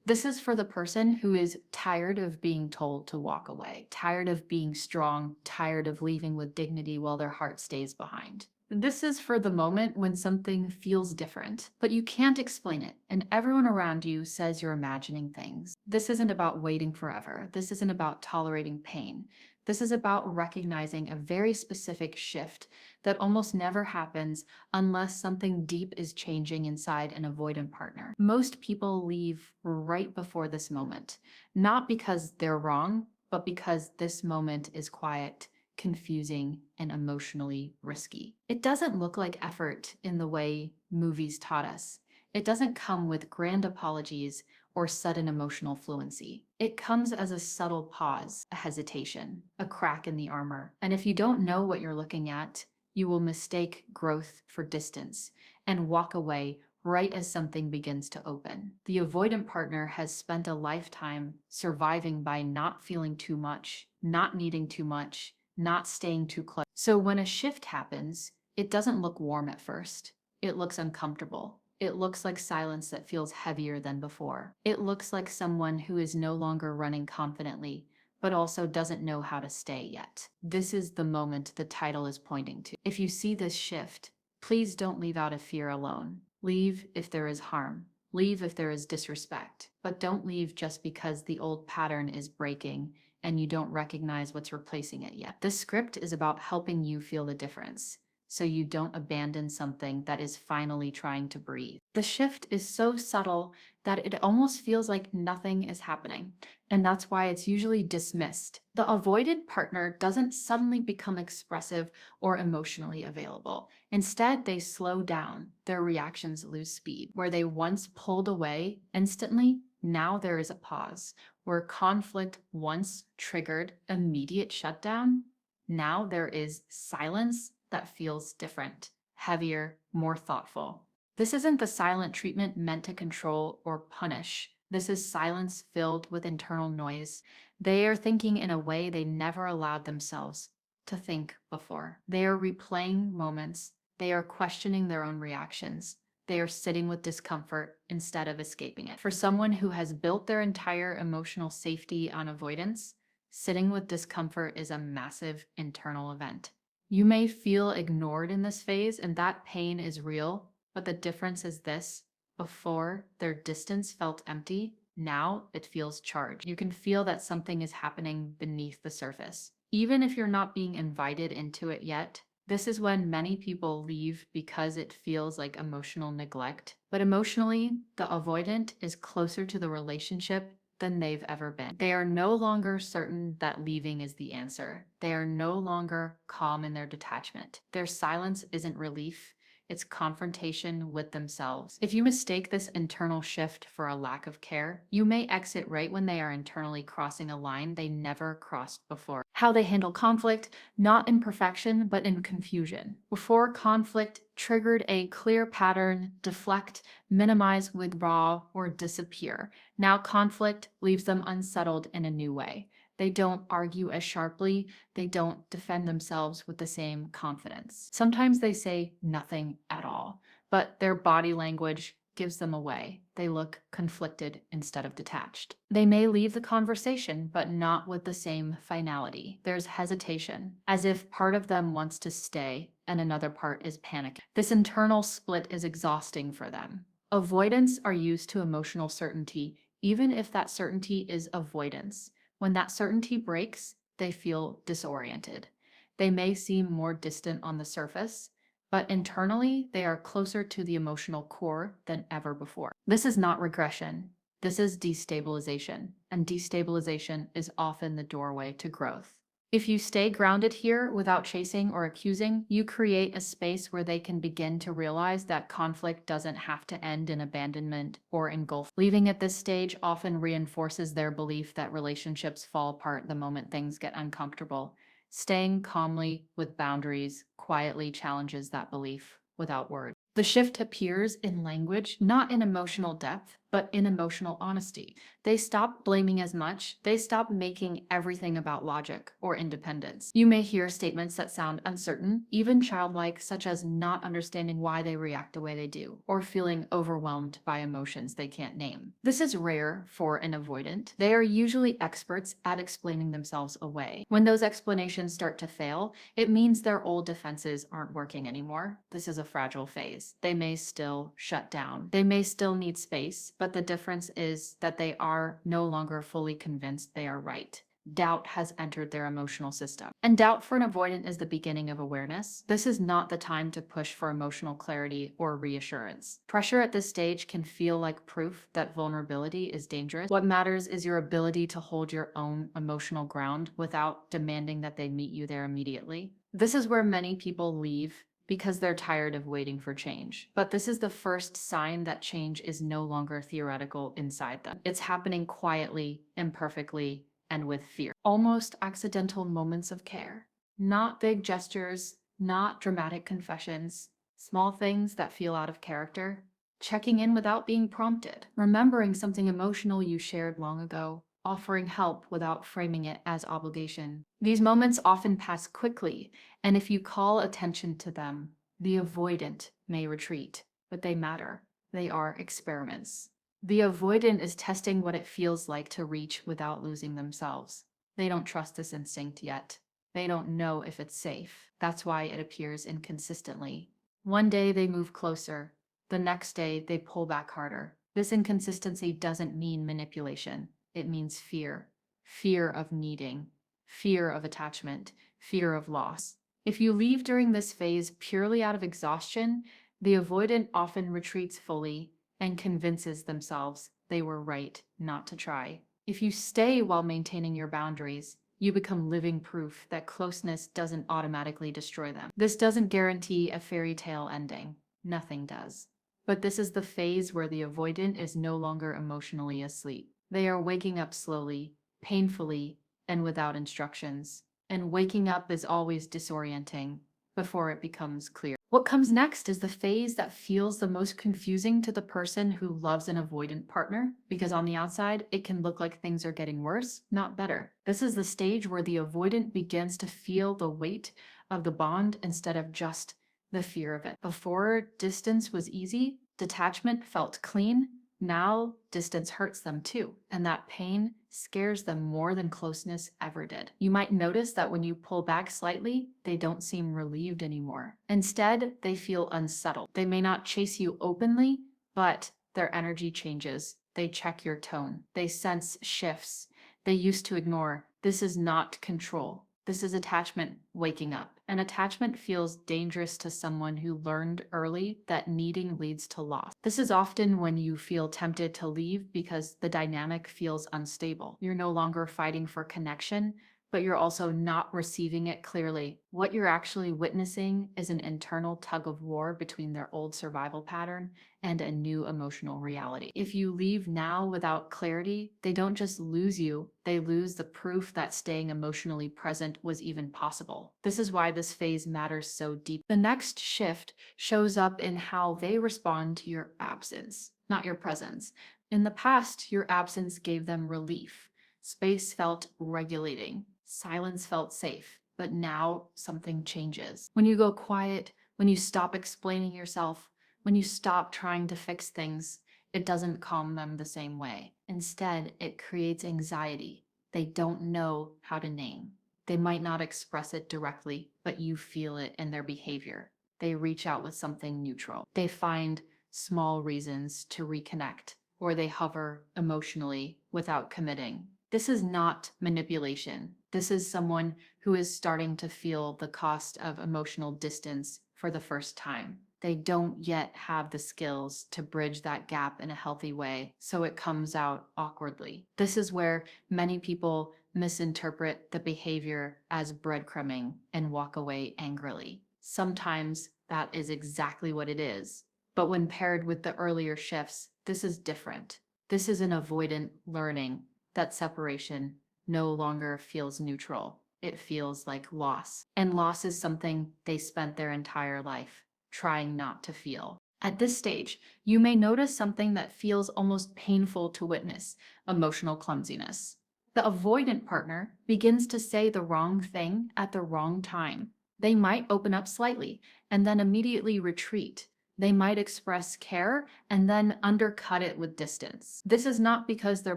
This is for the person who is tired of being told to walk away, tired of being strong, tired of leaving with dignity while their heart stays behind. This is for the moment when something feels different, but you can't explain it, and everyone around you says you're imagining things. This isn't about waiting forever. This isn't about tolerating pain. This is about recognizing a very specific shift that almost never happens unless something deep is changing inside an avoidant partner. Most people leave right before this moment, not because they're wrong, but because this moment is quiet, confusing, and emotionally risky. It doesn't look like effort in the way movies taught us. It doesn't come with grand apologies or sudden emotional fluency. It comes as a subtle pause, a hesitation, a crack in the armor. And if you don't know what you're looking at, you will mistake growth for distance and walk away right as something begins to open. The avoidant partner has spent a lifetime surviving by not feeling too much, not needing too much, not staying too close. So when a shift happens, it doesn't look warm at first. It looks uncomfortable. It looks like silence that feels heavier than before. It looks like someone who is no longer running confidently, but also doesn't know how to stay yet. This is the moment the title is pointing to. If you see this shift, please don't leave out of fear alone. Leave if there is harm. Leave if there is disrespect. But don't leave just because the old pattern is breaking and you don't recognize what's replacing it yet. This script is about helping you feel the difference, so you don't abandon something that is finally trying to breathe. The shift is so subtle that it almost feels like nothing is happening, and that's why it's usually dismissed. The avoided partner doesn't suddenly become expressive or emotionally available. Instead, they slow down, their reactions lose speed. Where they once pulled away instantly, now there is a pause. Where conflict once triggered immediate shutdown, now there is silence that feels different, heavier, more thoughtful. This isn't the silent treatment meant to control or punish. This is silence filled with internal noise. They are thinking in a way they never allowed themselves to think before. They are replaying moments. They are questioning their own reactions. They are sitting with discomfort instead of escaping it. For someone who has built their entire emotional safety on avoidance, sitting with discomfort is a massive internal event. You may feel ignored in this phase, and that pain is real, but the difference is this: before, their distance felt empty. Now it feels charged. You can feel that something is happening beneath the surface. Even if you're not being invited into it yet, this is when many people leave because it feels like emotional neglect. But emotionally, the avoidant is closer to the relationship than they've ever been. They are no longer certain that leaving is the answer. They are no longer calm in their detachment. Their silence isn't relief. It's confrontation with themselves. If you mistake this internal shift for a lack of care, you may exit right when they are internally crossing a line they never crossed before. How they handle conflict, not in perfection, but in confusion. Before, conflict triggered a clear pattern: deflect, minimize, withdraw, or disappear. Now conflict leaves them unsettled in a new way. They don't argue as sharply. They don't defend themselves with the same confidence. Sometimes they say nothing at all, but their body language gives them away. They look conflicted instead of detached. They may leave the conversation, but not with the same finality. There's hesitation, as if part of them wants to stay and another part is panicking. This internal split is exhausting for them. Avoidants are used to emotional certainty, even if that certainty is avoidance. When that certainty breaks, they feel disoriented. They may seem more distant on the surface, but internally, they are closer to the emotional core than ever before. This is not regression. This is destabilization, and destabilization is often the doorway to growth. If you stay grounded here without chasing or accusing, you create a space where they can begin to realize that conflict doesn't have to end in abandonment or engulf. Leaving at this stage often reinforces their belief that relationships fall apart the moment things get uncomfortable. Staying calmly with boundaries quietly challenges that belief without words. The shift appears in language, not in emotional depth, but in emotional honesty. They stop blaming as much. They stop making everything about logic or independence. You may hear statements that sound uncertain, even childlike, such as not understanding why they react the way they do, or feeling overwhelmed by emotions they can't name. This is rare for an avoidant. They are usually experts at explaining themselves away. When those explanations start to fail, it means their old defenses aren't working anymore. This is a fragile phase. They may still shut down. They may still need space, but the difference is that they are no longer fully convinced they are right. Doubt has entered their emotional system. And doubt for an avoidant is the beginning of awareness. This is not the time to push for emotional clarity or reassurance. Pressure at this stage can feel like proof that vulnerability is dangerous. What matters is your ability to hold your own emotional ground without demanding that they meet you there immediately. This is where many people leave because they're tired of waiting for change. But this is the first sign that change is no longer theoretical inside them. It's happening quietly, imperfectly, and with fear. Almost accidental moments of care. Not big gestures, not dramatic confessions, small things that feel out of character. Checking in without being prompted. Remembering something emotional you shared long ago. Offering help without framing it as obligation. These moments often pass quickly, and if you call attention to them, the avoidant may retreat, but they matter. They are experiments. The avoidant is testing what it feels like to reach without losing themselves. They don't trust this instinct yet. They don't know if it's safe. That's why it appears inconsistently. One day they move closer. The next day they pull back harder. This inconsistency doesn't mean manipulation. It means fear. Fear of needing. Fear of attachment. Fear of loss. If you leave during this phase purely out of exhaustion, the avoidant often retreats fully and convinces themselves they were right not to try. If you stay while maintaining your boundaries, you become living proof that closeness doesn't automatically destroy them. This doesn't guarantee a fairy tale ending. Nothing does. But this is the phase where the avoidant is no longer emotionally asleep. They are waking up slowly, painfully, and without instructions. And waking up is always disorienting before it becomes clear. What comes next is the phase that feels the most confusing to the person who loves an avoidant partner, because on the outside, it can look like things are getting worse, not better. This is the stage where the avoidant begins to feel the weight of the bond instead of just the fear of it. Before, distance was easy, detachment felt clean. Now, distance hurts them too, and that pain scares them more than closeness ever did. You might notice that when you pull back slightly, they don't seem relieved anymore. Instead, they feel unsettled. They may not chase you openly, but their energy changes. They check your tone. They sense shifts they used to ignore. This is not control. This is attachment waking up. And attachment feels dangerous to someone who learned early that needing leads to loss. This is often when you feel tempted to leave because the dynamic feels unstable. You're no longer fighting for connection, but you're also not receiving it clearly. What you're actually witnessing is an internal tug of war between their old survival pattern and a new emotional reality. If you leave now without clarity, they don't just lose you, they lose the proof that staying emotionally present was even possible. This is why this phase matters so deep. The next shift shows up in how they respond to your absence, not your presence. In the past, your absence gave them relief. Space felt regulating. Silence felt safe. But now something changes. When you go quiet, when you stop explaining yourself, when you stop trying to fix things, it doesn't calm them the same way. Instead, it creates anxiety they don't know how to name. They might not express it directly, but you feel it in their behavior. They reach out with something neutral. They find small reasons to reconnect, or they hover emotionally without committing. This is not manipulation. This is someone who is starting to feel the cost of emotional distance for the first time. They don't yet have the skills to bridge that gap in a healthy way, so it comes out awkwardly. This is where many people misinterpret the behavior as breadcrumbing and walk away angrily. Sometimes that is exactly what it is. But when paired with the earlier shifts, this is different. This is an avoidant learning that separation no longer feels neutral. It feels like loss. And loss is something they spent their entire life trying not to feel. At this stage, you may notice something that feels almost painful to witness: emotional clumsiness. The avoidant partner begins to say the wrong thing at the wrong time. They might open up slightly and then immediately retreat. They might express care and then undercut it with distance. This is not because they're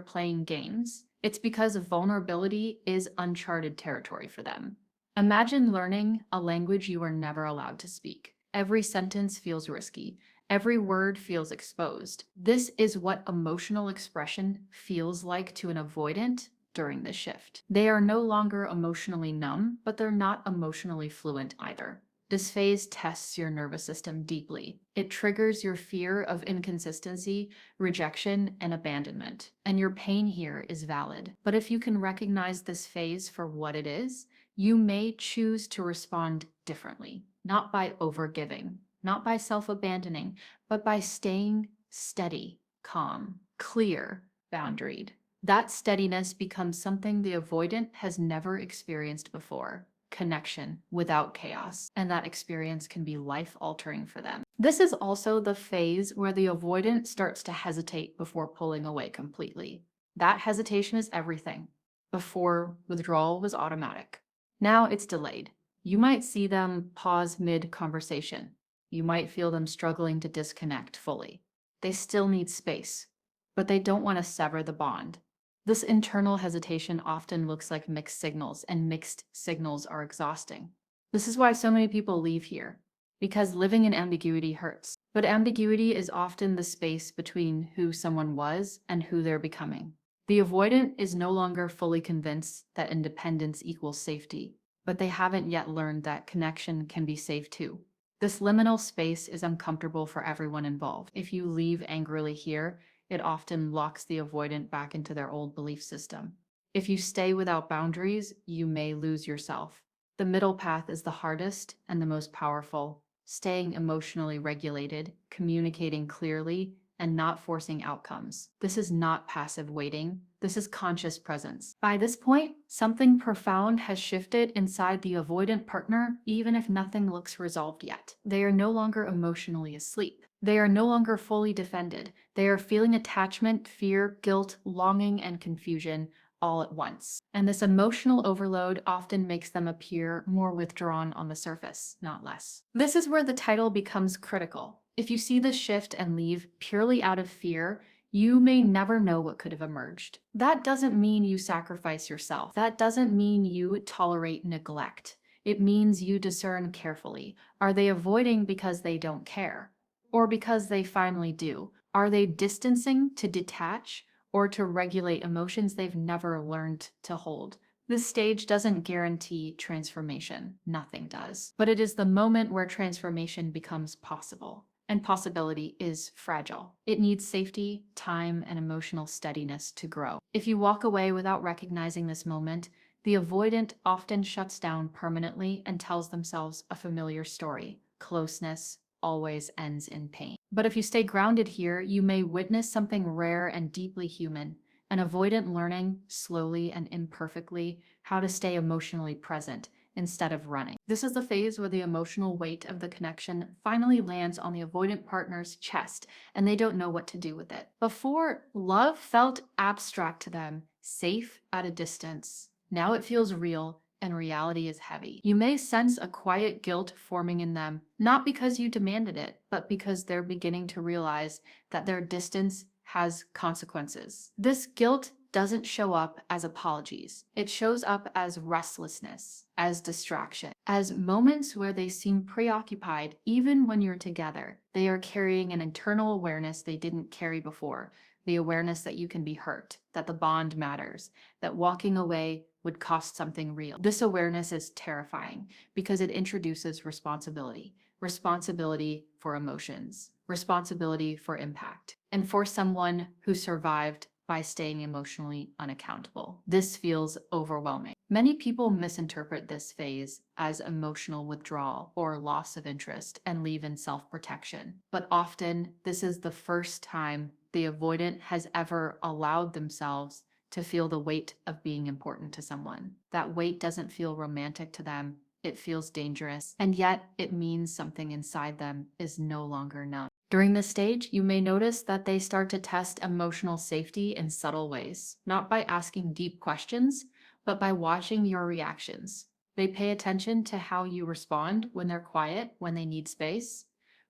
playing games. It's because vulnerability is uncharted territory for them. Imagine learning a language you were never allowed to speak. Every sentence feels risky. Every word feels exposed. This is what emotional expression feels like to an avoidant during the shift. They are no longer emotionally numb, but they're not emotionally fluent either. This phase tests your nervous system deeply. It triggers your fear of inconsistency, rejection, and abandonment. And your pain here is valid. But if you can recognize this phase for what it is, you may choose to respond differently, not by overgiving, not by self-abandoning, but by staying steady, calm, clear, boundaried. That steadiness becomes something the avoidant has never experienced before: connection without chaos. And that experience can be life-altering for them. This is also the phase where the avoidant starts to hesitate before pulling away completely. That hesitation is everything. Before, withdrawal was automatic. Now it's delayed. You might see them pause mid-conversation. You might feel them struggling to disconnect fully. They still need space, but they don't want to sever the bond. This internal hesitation often looks like mixed signals, and mixed signals are exhausting. This is why so many people leave here, because living in ambiguity hurts. But ambiguity is often the space between who someone was and who they're becoming. The avoidant is no longer fully convinced that independence equals safety, but they haven't yet learned that connection can be safe too. This liminal space is uncomfortable for everyone involved. If you leave angrily here, it often locks the avoidant back into their old belief system. If you stay without boundaries, you may lose yourself. The middle path is the hardest and the most powerful: staying emotionally regulated, communicating clearly, and not forcing outcomes. This is not passive waiting. This is conscious presence. By this point, something profound has shifted inside the avoidant partner, even if nothing looks resolved yet. They are no longer emotionally asleep. They are no longer fully defended. They are feeling attachment, fear, guilt, longing, and confusion all at once. And this emotional overload often makes them appear more withdrawn on the surface, not less. This is where the title becomes critical. If you see this shift and leave purely out of fear, you may never know what could have emerged. That doesn't mean you sacrifice yourself. That doesn't mean you tolerate neglect. It means you discern carefully. Are they avoiding because they don't care? Or because they finally do? Are they distancing to detach, or to regulate emotions they've never learned to hold? This stage doesn't guarantee transformation. Nothing does. But it is the moment where transformation becomes possible. And possibility is fragile. It needs safety, time, and emotional steadiness to grow. If you walk away without recognizing this moment, the avoidant often shuts down permanently and tells themselves a familiar story: closeness always ends in pain. But if you stay grounded here, you may witness something rare and deeply human: an avoidant learning, slowly and imperfectly, how to stay emotionally present instead of running. This is the phase where the emotional weight of the connection finally lands on the avoidant partner's chest, and they don't know what to do with it. Before, love felt abstract to them, safe at a distance. Now it feels real, and reality is heavy. You may sense a quiet guilt forming in them, not because you demanded it, but because they're beginning to realize that their distance has consequences. This guilt doesn't show up as apologies. It shows up as restlessness, as distraction, as moments where they seem preoccupied even when you're together. They are carrying an internal awareness they didn't carry before: the awareness that you can be hurt, that the bond matters, that walking away would cost something real. This awareness is terrifying because it introduces responsibility. Responsibility for emotions, responsibility for impact, and for someone who survived by staying emotionally unaccountable. This feels overwhelming. Many people misinterpret this phase as emotional withdrawal or loss of interest and leave in self-protection. But often, this is the first time the avoidant has ever allowed themselves to feel the weight of being important to someone. That weight doesn't feel romantic to them. It feels dangerous, and yet it means something inside them is no longer known. During this stage, you may notice that they start to test emotional safety in subtle ways, not by asking deep questions, but by watching your reactions. They pay attention to how you respond when they're quiet, when they need space,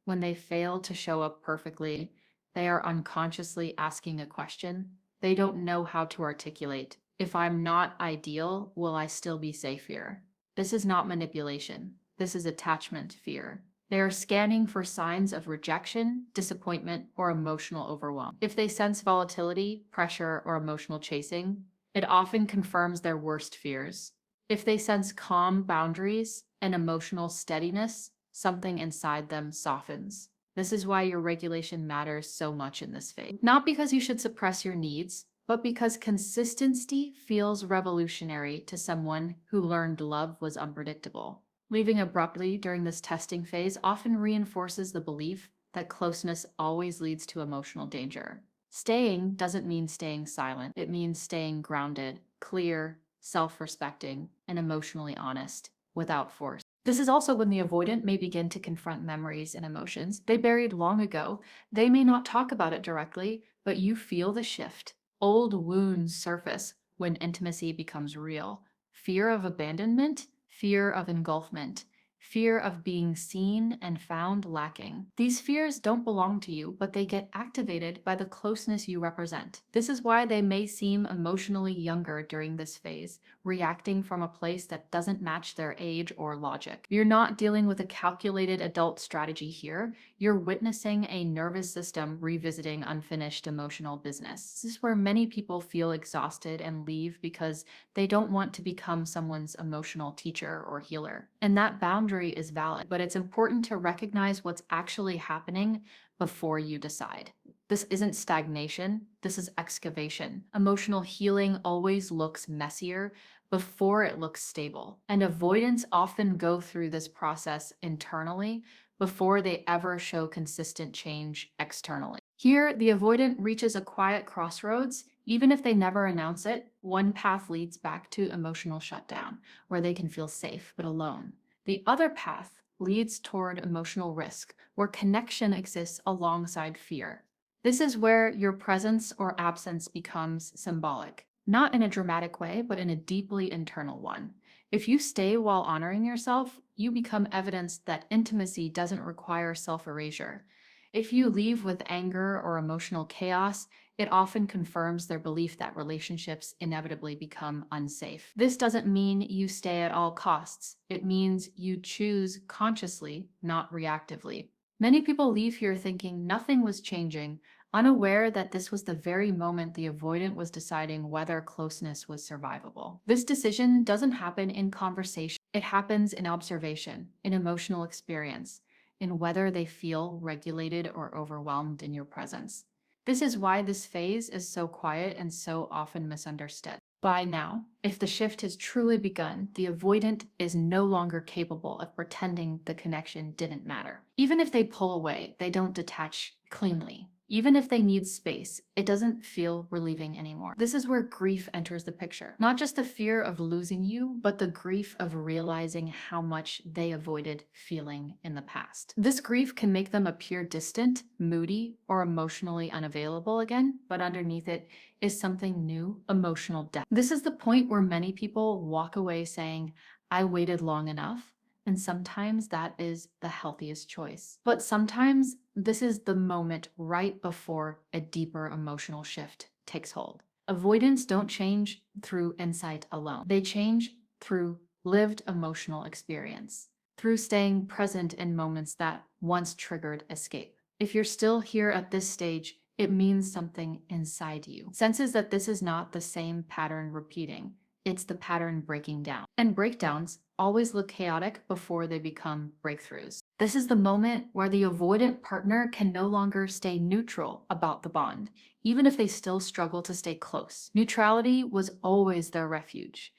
when they fail to show up perfectly. They are unconsciously asking a question. They don't know how to articulate. If I'm not ideal, will I still be safe here? This is not manipulation. This is attachment fear. They are scanning for signs of rejection, disappointment, or emotional overwhelm. If they sense volatility, pressure, or emotional chasing, it often confirms their worst fears. If they sense calm boundaries and emotional steadiness, something inside them softens. This is why your regulation matters so much in this phase. Not because you should suppress your needs, but because consistency feels revolutionary to someone who learned love was unpredictable. Leaving abruptly during this testing phase often reinforces the belief that closeness always leads to emotional danger. Staying doesn't mean staying silent. It means staying grounded, clear, self-respecting, and emotionally honest, without force. This is also when the avoidant may begin to confront memories and emotions they buried long ago. They may not talk about it directly, but you feel the shift. Old wounds surface when intimacy becomes real. Fear of abandonment, fear of engulfment, fear of being seen and found lacking. These fears don't belong to you, but they get activated by the closeness you represent. This is why they may seem emotionally younger during this phase, reacting from a place that doesn't match their age or logic. You're not dealing with a calculated adult strategy here. You're witnessing a nervous system revisiting unfinished emotional business. This is where many people feel exhausted and leave because they don't want to become someone's emotional teacher or healer. And that boundary is valid, but it's important to recognize what's actually happening before you decide. This isn't stagnation, this is excavation. Emotional healing always looks messier before it looks stable. And avoidants often go through this process internally before they ever show consistent change externally. Here, the avoidant reaches a quiet crossroads. Even if they never announce it, one path leads back to emotional shutdown, where they can feel safe but alone. The other path leads toward emotional risk, where connection exists alongside fear. This is where your presence or absence becomes symbolic, not in a dramatic way, but in a deeply internal one. If you stay while honoring yourself, you become evidence that intimacy doesn't require self-erasure. If you leave with anger or emotional chaos, it often confirms their belief that relationships inevitably become unsafe. This doesn't mean you stay at all costs. It means you choose consciously, not reactively. Many people leave here thinking nothing was changing, unaware that this was the very moment the avoidant was deciding whether closeness was survivable. This decision doesn't happen in conversation. It happens in observation, in emotional experience, in whether they feel regulated or overwhelmed in your presence. This is why this phase is so quiet and so often misunderstood. By now, if the shift has truly begun, the avoidant is no longer capable of pretending the connection didn't matter. Even if they pull away, they don't detach cleanly. Even if they need space, it doesn't feel relieving anymore. This is where grief enters the picture. Not just the fear of losing you, but the grief of realizing how much they avoided feeling in the past. This grief can make them appear distant, moody, or emotionally unavailable again, but underneath it is something new, emotional depth. This is the point where many people walk away saying, I waited long enough. And sometimes that is the healthiest choice. But sometimes this is the moment right before a deeper emotional shift takes hold. Avoidants don't change through insight alone. They change through lived emotional experience, through staying present in moments that once triggered escape. If you're still here at this stage, it means something inside you senses that this is not the same pattern repeating. It's the pattern breaking down. And breakdowns always look chaotic before they become breakthroughs. This is the moment where the avoidant partner can no longer stay neutral about the bond, even if they still struggle to stay close. Neutrality was always their refuge,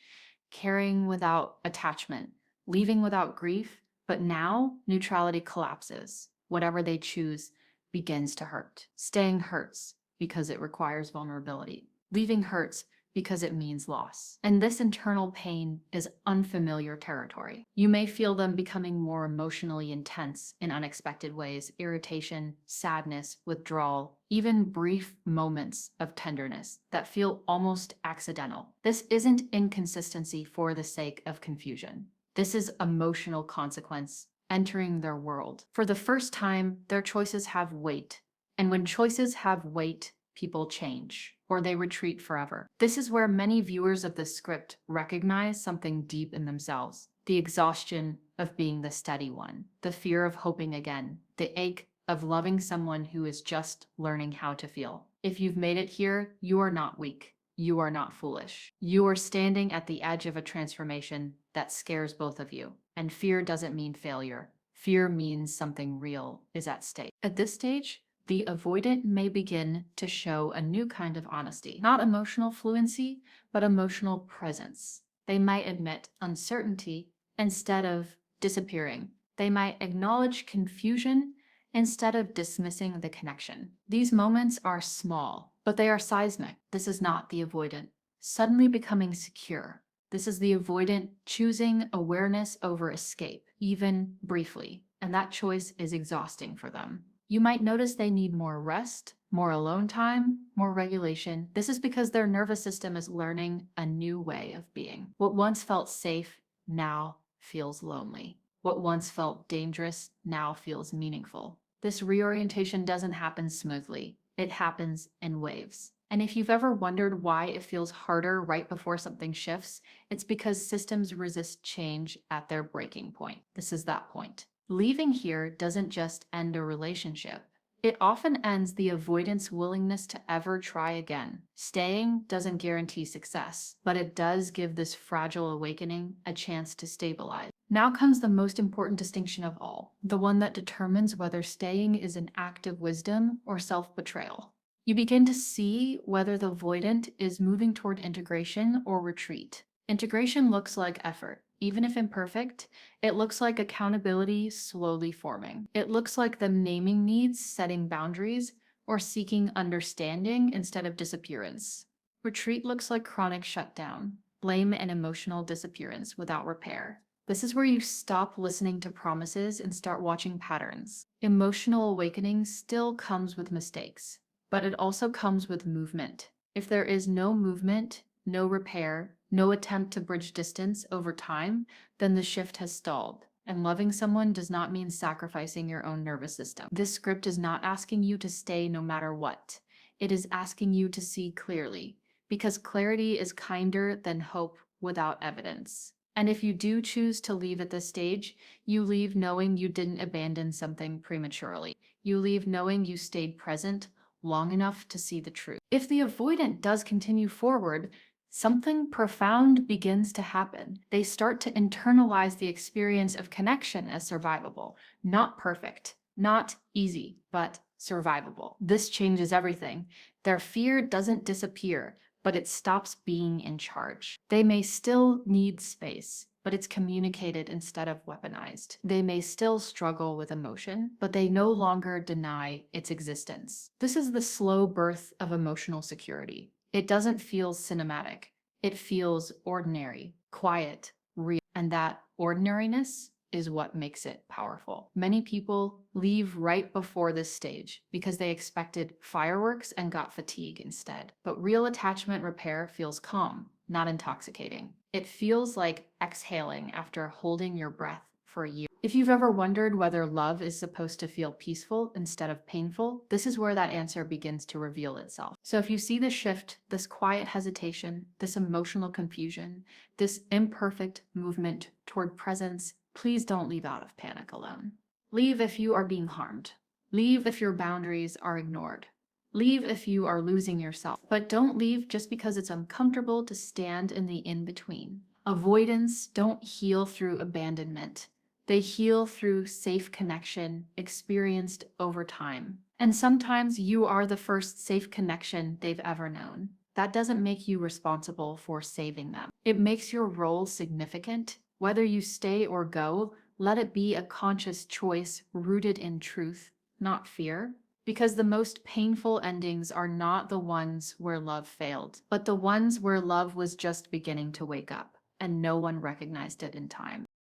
caring without attachment, leaving without grief, but now neutrality collapses. Whatever they choose begins to hurt. Staying hurts because it requires vulnerability. Leaving hurts because it means loss. And this internal pain is unfamiliar territory. You may feel them becoming more emotionally intense in unexpected ways: irritation, sadness, withdrawal, even brief moments of tenderness that feel almost accidental. This isn't inconsistency for the sake of confusion. This is emotional consequence entering their world. For the first time, their choices have weight. And when choices have weight, people change, or they retreat forever. This is where many viewers of the script recognize something deep in themselves: the exhaustion of being the steady one, the fear of hoping again, the ache of loving someone who is just learning how to feel. If you've made it here, you are not weak. You are not foolish. You are standing at the edge of a transformation that scares both of you. And fear doesn't mean failure. Fear means something real is at stake. At this stage, the avoidant may begin to show a new kind of honesty. Not emotional fluency, but emotional presence. They might admit uncertainty instead of disappearing. They might acknowledge confusion instead of dismissing the connection. These moments are small, but they are seismic. This is not the avoidant suddenly becoming secure. This is the avoidant choosing awareness over escape, even briefly. And that choice is exhausting for them. You might notice they need more rest, more alone time, more regulation. This is because their nervous system is learning a new way of being. What once felt safe now feels lonely. What once felt dangerous now feels meaningful. This reorientation doesn't happen smoothly. It happens in waves. And if you've ever wondered why it feels harder right before something shifts, it's because systems resist change at their breaking point. This is that point. Leaving here doesn't just end a relationship. It often ends the avoidant's willingness to ever try again. Staying doesn't guarantee success, but it does give this fragile awakening a chance to stabilize. Now comes the most important distinction of all, the one that determines whether staying is an act of wisdom or self-betrayal. You begin to see whether the avoidant is moving toward integration or retreat. Integration looks like effort. Even if imperfect, it looks like accountability slowly forming. It looks like them naming needs, setting boundaries, or seeking understanding instead of disappearance. Retreat looks like chronic shutdown, blame and emotional disappearance without repair. This is where you stop listening to promises and start watching patterns. Emotional awakening still comes with mistakes, but it also comes with movement. If there is no movement, no repair, no attempt to bridge distance over time, then the shift has stalled. And loving someone does not mean sacrificing your own nervous system. This script is not asking you to stay no matter what. It is asking you to see clearly, because clarity is kinder than hope without evidence. And if you do choose to leave at this stage, you leave knowing you didn't abandon something prematurely. You leave knowing you stayed present long enough to see the truth. If the avoidant does continue forward, something profound begins to happen. They start to internalize the experience of connection as survivable, not perfect, not easy, but survivable. This changes everything. Their fear doesn't disappear, but it stops being in charge. They may still need space, but it's communicated instead of weaponized. They may still struggle with emotion, but they no longer deny its existence. This is the slow birth of emotional security. It doesn't feel cinematic. It feels ordinary, quiet, real. And that ordinariness is what makes it powerful. Many people leave right before this stage because they expected fireworks and got fatigue instead. But real attachment repair feels calm, not intoxicating. It feels like exhaling after holding your breath for a year. If you've ever wondered whether love is supposed to feel peaceful instead of painful, this is where that answer begins to reveal itself. So if you see this shift, this quiet hesitation, this emotional confusion, this imperfect movement toward presence, please don't leave out of panic alone. Leave if you are being harmed. Leave if your boundaries are ignored. Leave if you are losing yourself. But don't leave just because it's uncomfortable to stand in the in-between. Avoidants don't heal through abandonment. They heal through safe connection experienced over time. And sometimes you are the first safe connection they've ever known. That doesn't make you responsible for saving them. It makes your role significant. Whether you stay or go, let it be a conscious choice rooted in truth, not fear. Because the most painful endings are not the ones where love failed, but the ones where love was just beginning to wake up and no one recognized it in time.